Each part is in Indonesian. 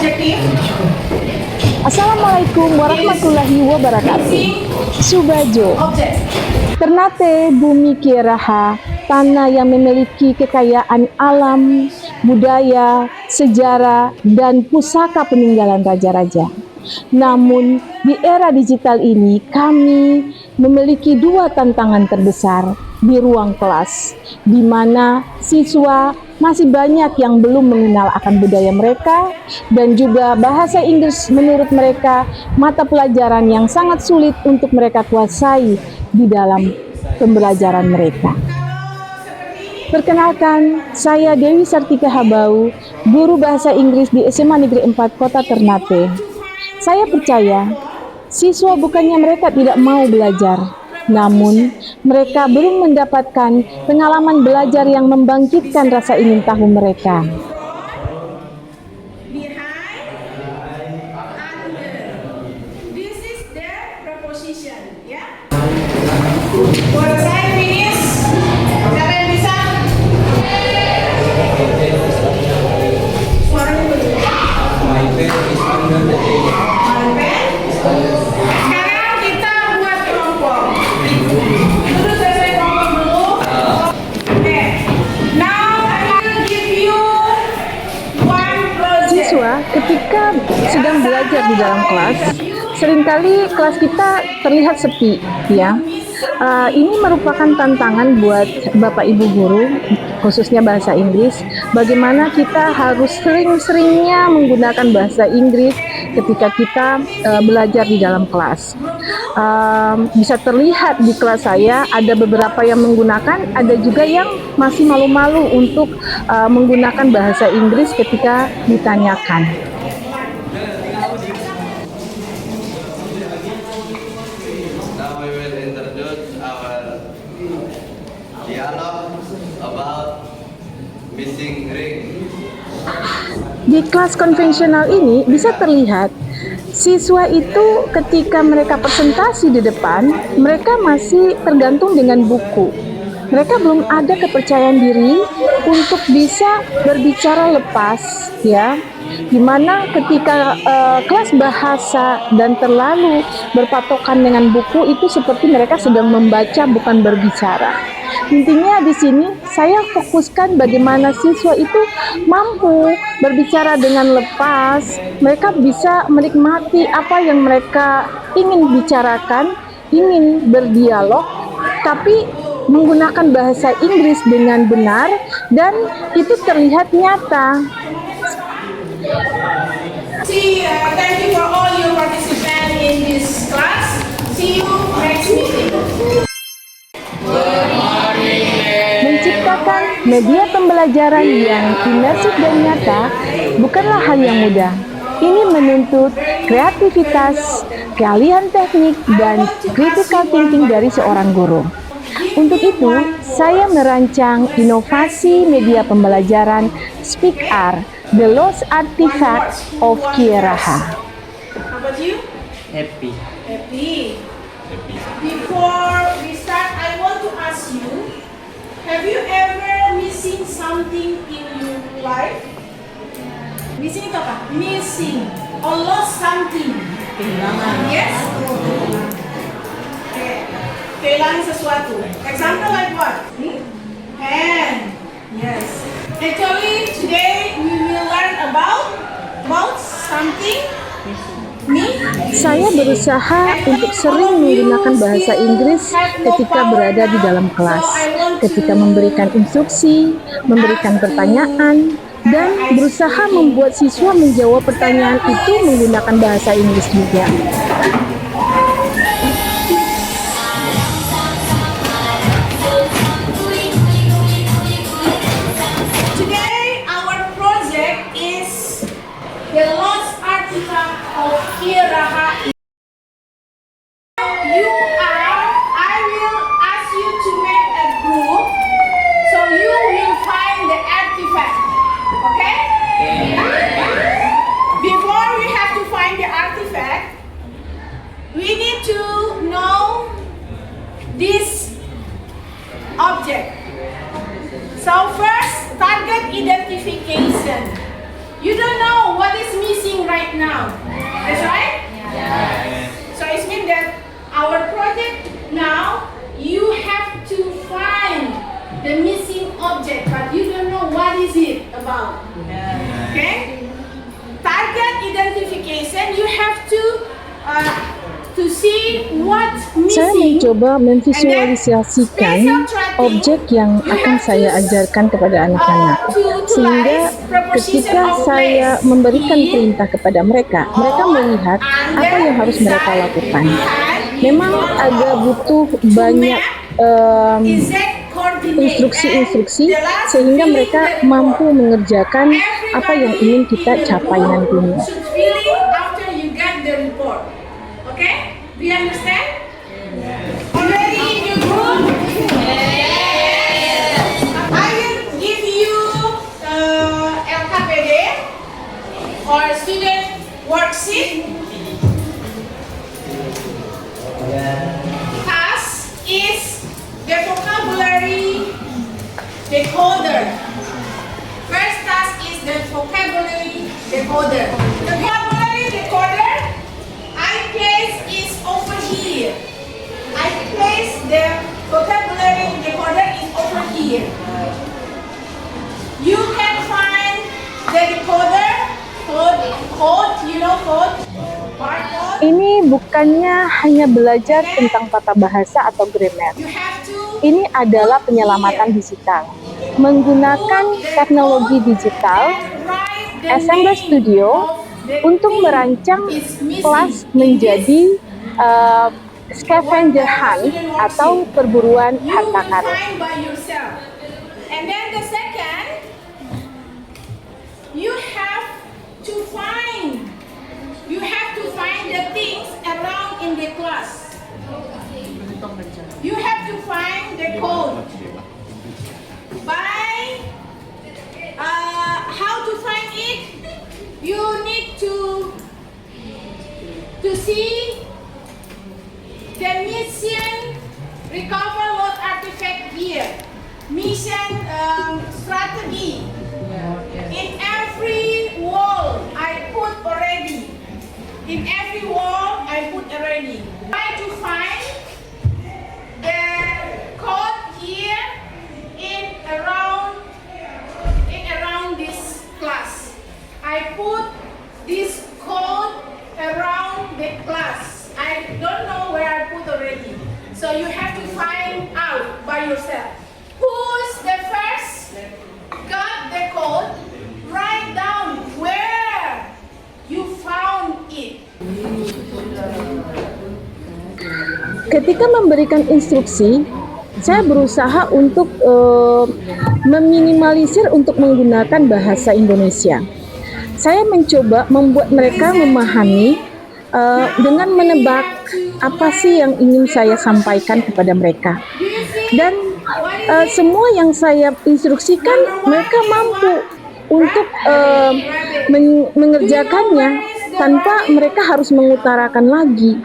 objective. Assalamualaikum warahmatullahi wabarakatuh. Subajo, Object. Ternate bumi Kieraha, tanah yang memiliki kekayaan alam, budaya, sejarah, dan pusaka peninggalan raja-raja. Namun, di era digital ini, kami memiliki dua tantangan terbesar di ruang kelas, di mana siswa masih banyak yang belum mengenal akan budaya mereka, dan juga bahasa Inggris menurut mereka mata pelajaran yang sangat sulit untuk mereka kuasai di dalam pembelajaran mereka. Perkenalkan, saya Dewi Sartika Habau, guru bahasa Inggris di SMA Negeri 4 Kota Ternate. Saya percaya, siswa bukannya mereka tidak mau belajar, namun mereka belum mendapatkan pengalaman belajar yang membangkitkan rasa ingin tahu mereka. This is their preposition, ya. Buat saya finish. Siapa yang bisa? Suaranya dulu. My pen. Sekarang kita buat kelompok. Duduk selesai kelompok dulu. Oke. Now I will give you one project. Siswa ketika sedang belajar di dalam kelas, seringkali kelas kita terlihat sepi, ya. Ini merupakan tantangan buat Bapak Ibu guru, khususnya bahasa Inggris. Bagaimana kita harus sering-seringnya menggunakan bahasa Inggris ketika kita belajar di dalam kelas. Bisa terlihat di kelas saya ada beberapa yang menggunakan, ada juga yang masih malu-malu untuk menggunakan bahasa Inggris ketika ditanyakan. Now we will introduce our dialogue about missing ring. Di kelas konvensional ini bisa terlihat siswa itu ketika mereka presentasi di depan, mereka masih tergantung dengan buku. Mereka belum ada kepercayaan diri untuk bisa berbicara lepas, ya. Dimana ketika kelas bahasa dan terlalu berpatokan dengan buku, itu seperti mereka sedang membaca bukan berbicara. Intinya di sini saya fokuskan bagaimana siswa itu mampu berbicara dengan lepas, mereka bisa menikmati apa yang mereka ingin bicarakan, ingin berdialog, tapi menggunakan bahasa Inggris dengan benar, dan itu terlihat nyata. Thank you for all your participant in this class. See you next meeting. Menciptakan media pembelajaran yang imersif dan nyata bukanlah hal yang mudah. Ini menuntut kreativitas, keahlian teknik, dan critical thinking dari seorang guru. Untuk itu, saya merancang inovasi media pembelajaran SpeakR, The Lost Artifact of Kieraha. How about you? Happy. Happy. Before we start, I want to ask you, have you ever missing something in your life? Missing itu apa? Missing or lost something. Kehilangan. Yes? Okay. Kehilangan sesuatu. Example like what? Pen. Yes. Actually, today we will learn about something. Saya berusaha untuk sering menggunakan bahasa Inggris ketika berada di dalam kelas, ketika memberikan instruksi, memberikan pertanyaan, dan berusaha membuat siswa menjawab pertanyaan itu menggunakan bahasa Inggris juga. Today our project is the lost artifact of Kieraha. I will ask you to make a group, so you will find the artifact. Okay? Before we have to find the artifact, we need to know this object. So first, target identification. You don't know what what is missing right now. That's right? So it means that our project now, you have to find the missing object, but you don't know what is it about. Okay? Target identification, you have to see what's Saya missing. mencoba memvisualisasikan objek yang akan saya ajarkan kepada anak-anak, sehingga ketika saya memberikan perintah kepada mereka, mereka melihat apa yang harus mereka lakukan. Memang agak butuh banyak instruksi-instruksi sehingga mereka mampu mengerjakan apa yang ingin kita capai nantinya. After you get the report. Okay? Do you understand? Already in your group? I will give you LKPD or student worksheet. Task is the vocabulary decoder. First task is the vocabulary decoder. The vocabulary decoder, I place is over here. I place the vocabulary decoder is over here. You can find the decoder code, you know code, barcode. Ini bukannya hanya belajar tentang tata bahasa atau grammar. You have to Ini adalah penyelamatan digital. Menggunakan teknologi digital, write the Assembler name Studio of the untuk thing merancang is missing kelas in menjadi this scavenger hunt atau perburuan you harta will karun. find by yourself. And then the second, you have to find the things around in the class. You have to find the code. By how to find it, you need to see the mission recover load artifact here. Mission strategy. In every wall I put already. In every wall I put already. Try to find the code here in around this class. I put this code around the class. I don't know where I put already. So you have to find out by yourself. Who's the first got the code? Write down where you found it. Ketika memberikan instruksi, saya berusaha untuk meminimalisir untuk menggunakan bahasa Indonesia. Saya mencoba membuat mereka memahami dengan menebak apa sih yang ingin saya sampaikan kepada mereka. Do you see? Dan semua yang saya instruksikan mereka mampu untuk mengerjakannya tanpa mereka harus mengutarakan lagi.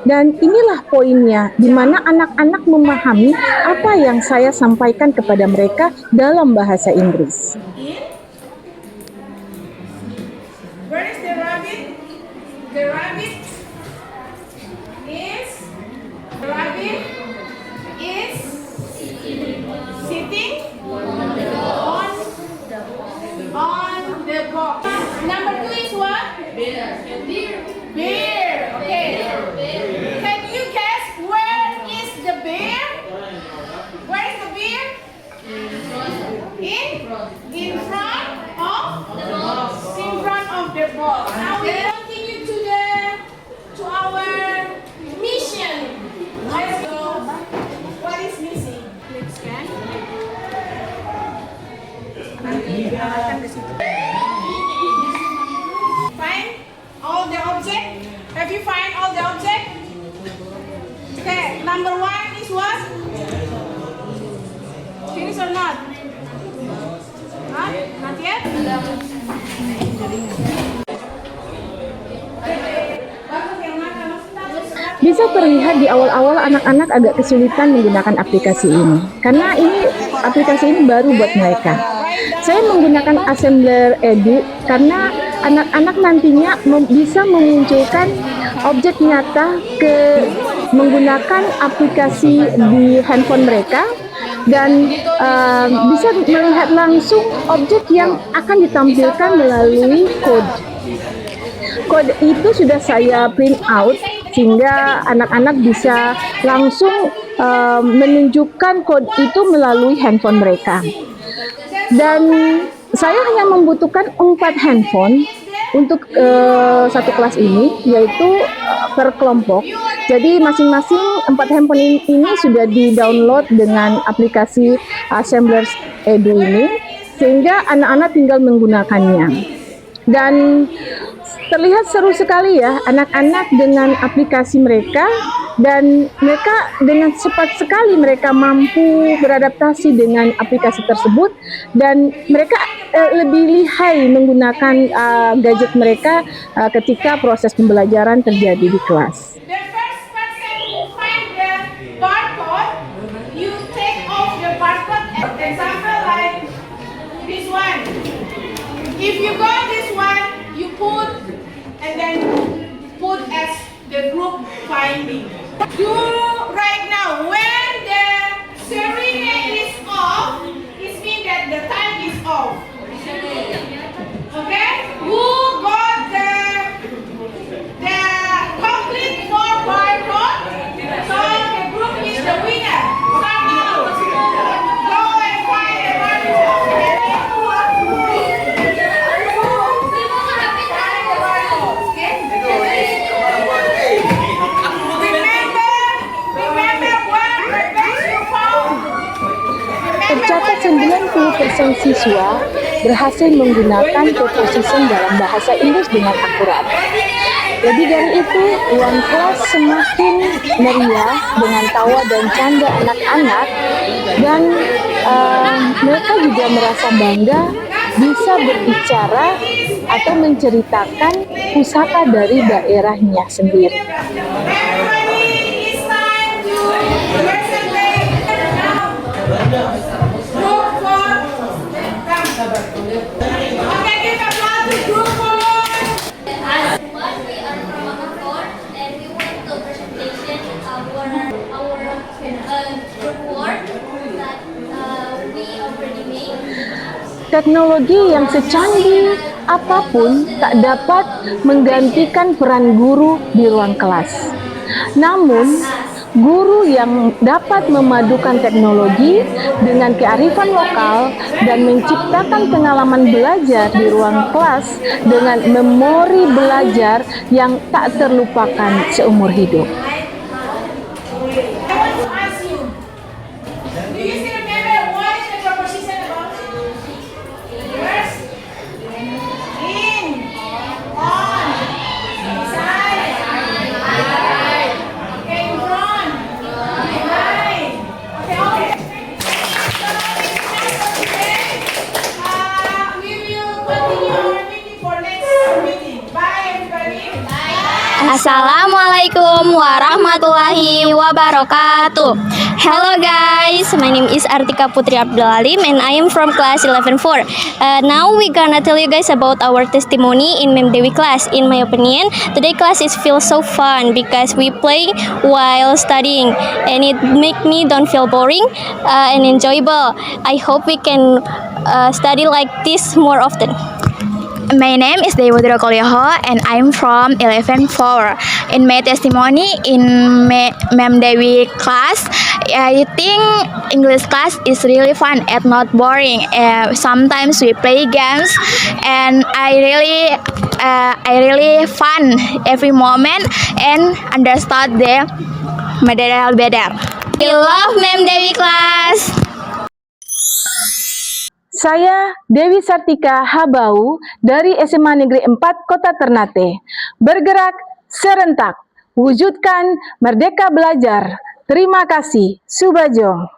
Dan inilah poinnya, di mana anak-anak memahami apa yang saya sampaikan kepada mereka dalam bahasa Inggris. In? Where is the rabbit? The rabbit is sitting on the box. Number 2 is what? Bear. Okay. Can you guess where is the bear? Where is the bear? In front of the box. Now we continue to our mission. Let's go. What is missing? Let's scan. Find all the object. Have you find all the object? Okay. Number 1 is what? Finish or not? Huh? Not yet? Bisa terlihat di awal-awal anak-anak agak kesulitan menggunakan aplikasi ini, karena aplikasi ini baru buat mereka. Saya menggunakan Assembler Edu karena anak-anak nantinya bisa memunculkan objek nyata menggunakan aplikasi di handphone mereka dan bisa melihat langsung objek yang akan ditampilkan melalui kode. Kode itu sudah saya print out sehingga anak-anak bisa langsung menunjukkan kode itu melalui handphone mereka. Dan saya hanya membutuhkan 4 handphone untuk satu kelas ini, yaitu per kelompok. Jadi masing-masing 4 handphone ini sudah di-download dengan aplikasi Assemblers Edu ini, sehingga anak-anak tinggal menggunakannya. Dan terlihat seru sekali ya, anak-anak dengan aplikasi mereka, dan mereka dengan cepat sekali mereka mampu beradaptasi dengan aplikasi tersebut, dan mereka lebih lihai menggunakan gadget mereka ketika proses pembelajaran terjadi di kelas. The first person who find the barcode, you take off the barcode. Example like this one. If you got this one, you put and then put as the group finding. Do right now when the sirene is off, it means that the time is off. Okay? Who got the complete 4 barcode? So the group is the winner. Start now. Go and find the barcode. Tercatat 90% siswa berhasil menggunakan preposition dalam bahasa Inggris dengan akurat. Lebih dari itu, ruang kelas semakin meriah dengan tawa dan canda anak-anak, dan mereka juga merasa bangga bisa berbicara atau menceritakan pusaka dari daerahnya sendiri. Teknologi yang secanggih apapun tak dapat menggantikan peran guru di ruang kelas. Namun, guru yang dapat memadukan teknologi dengan kearifan lokal dan menciptakan pengalaman belajar di ruang kelas dengan memori belajar yang tak terlupakan seumur hidup. Assalamualaikum warahmatullahi wabarakatuh. Hello guys, my name is Artika Putri Abdul Alim and I am from class 11-4. Now we gonna tell you guys about our testimony in Mem Dewi class. In my opinion, today class is feel so fun because we play while studying and it make me don't feel boring and enjoyable. I hope we can study like this more often. My name is Dewi Kolyoho and I'm from 11-4. In my testimony in Mem Dewi class, I think English class is really fun and not boring. Sometimes we play games and I really fun every moment and understand the material better. We love Mem Dewi class. Saya Dewi Sartika Habau dari SMA Negeri 4 Kota Ternate. Bergerak serentak, wujudkan merdeka belajar. Terima kasih, Subajong.